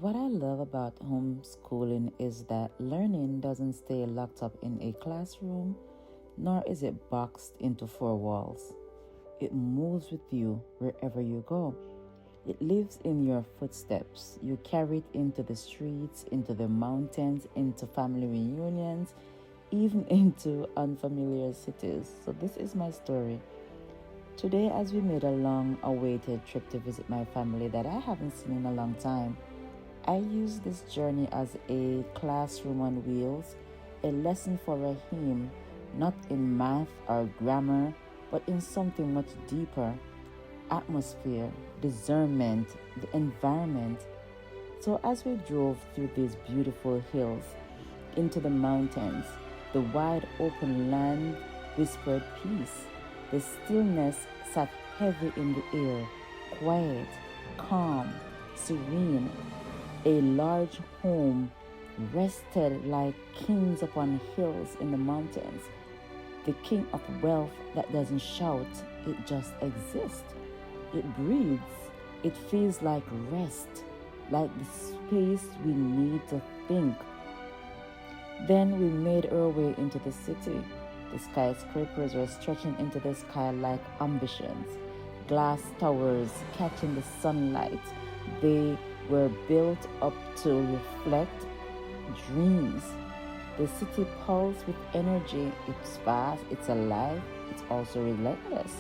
What I love about homeschooling is that learning doesn't stay locked up in a classroom, nor is it boxed into four walls. It moves with you wherever you go. It lives in your footsteps. You carry it into the streets, into the mountains, into family reunions, even into unfamiliar cities. So this is my story. Today, as we made a long-awaited trip to visit my family that I haven't seen in a long time, I use this journey as a classroom on wheels, a lesson for Rahim, not in math or grammar, but in something much deeper: atmosphere, discernment, the environment. So as we drove through these beautiful hills, into the mountains, the wide open land whispered peace. The stillness sat heavy in the air, quiet, calm, serene. A large home rested like kings upon hills in the mountains. The king of wealth that doesn't shout, it just exists. It breathes. It feels like rest, like the space we need to think. Then we made our way into the city. The skyscrapers were stretching into the sky like ambitions, glass towers catching the sunlight. They were built up to reflect dreams. The city pulses with energy. It's fast, it's alive, it's also relentless.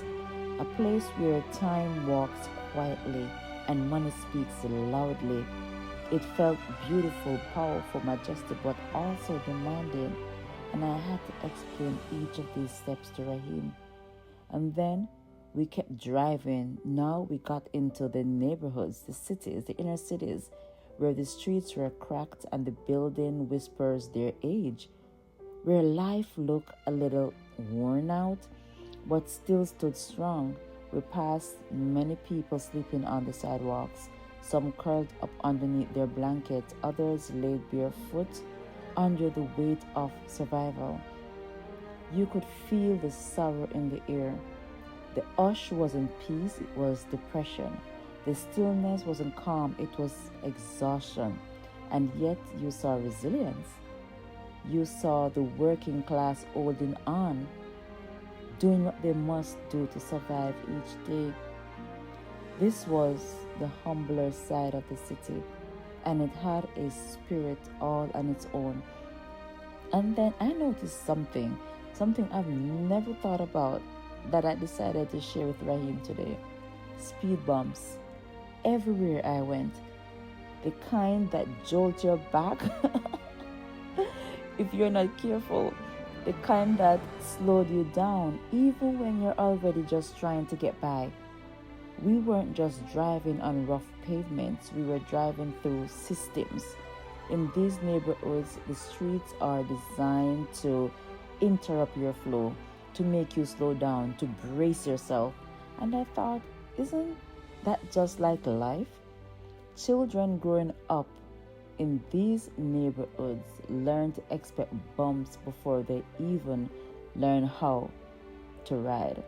A place where time walks quietly and money speaks loudly. It felt beautiful, powerful, majestic, but also demanding. And I had to explain each of these steps to Rahim. And then we kept driving. Now we got into the neighborhoods, the cities, the inner cities, where the streets were cracked and the building whispers their age, where life looked a little worn out, but still stood strong. We passed many people sleeping on the sidewalks, some curled up underneath their blankets, others laid barefoot under the weight of survival. You could feel the sorrow in the air. The hush wasn't peace, it was depression. The stillness wasn't calm, it was exhaustion. And yet you saw resilience. You saw the working class holding on, doing what they must do to survive each day. This was the humbler side of the city, and it had a spirit all on its own. And then I noticed something I've never thought about, that I decided to share with Rahim today. Speed bumps. Everywhere I went. The kind that jolt your back if you're not careful. The kind that slowed you down even when you're already just trying to get by. We weren't just driving on rough pavements, we were driving through systems. In these neighborhoods, the streets are designed to interrupt your flow, to make you slow down, to brace yourself. And I thought, isn't that just like life? Children growing up in these neighborhoods learn to expect bumps before they even learn how to ride.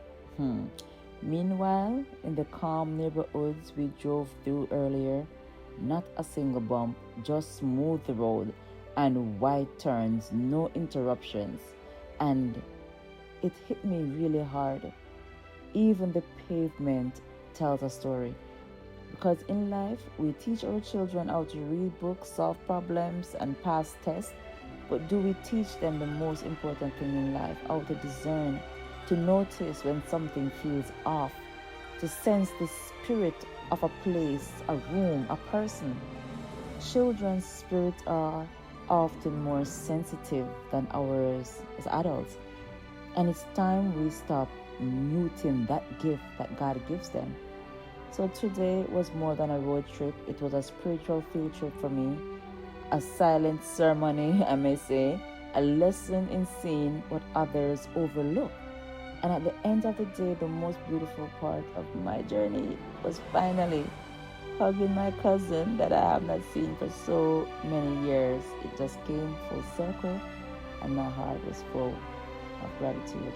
Meanwhile, in the calm neighborhoods we drove through earlier, not a single bump, just smooth road and wide turns, no interruptions. And it hit me really hard. Even the pavement tells a story. Because in life, we teach our children how to read books, solve problems, and pass tests. But do we teach them the most important thing in life, how to discern, to notice when something feels off, to sense the spirit of a place, a room, a person? Children's spirits are often more sensitive than ours as adults. And it's time we stop muting that gift that God gives them. So today was more than a road trip. It was a spiritual field trip for me, a silent ceremony, I may say, a lesson in seeing what others overlook. And at the end of the day, the most beautiful part of my journey was finally hugging my cousin that I have not seen for so many years. It just came full circle, and my heart was full of gratitude.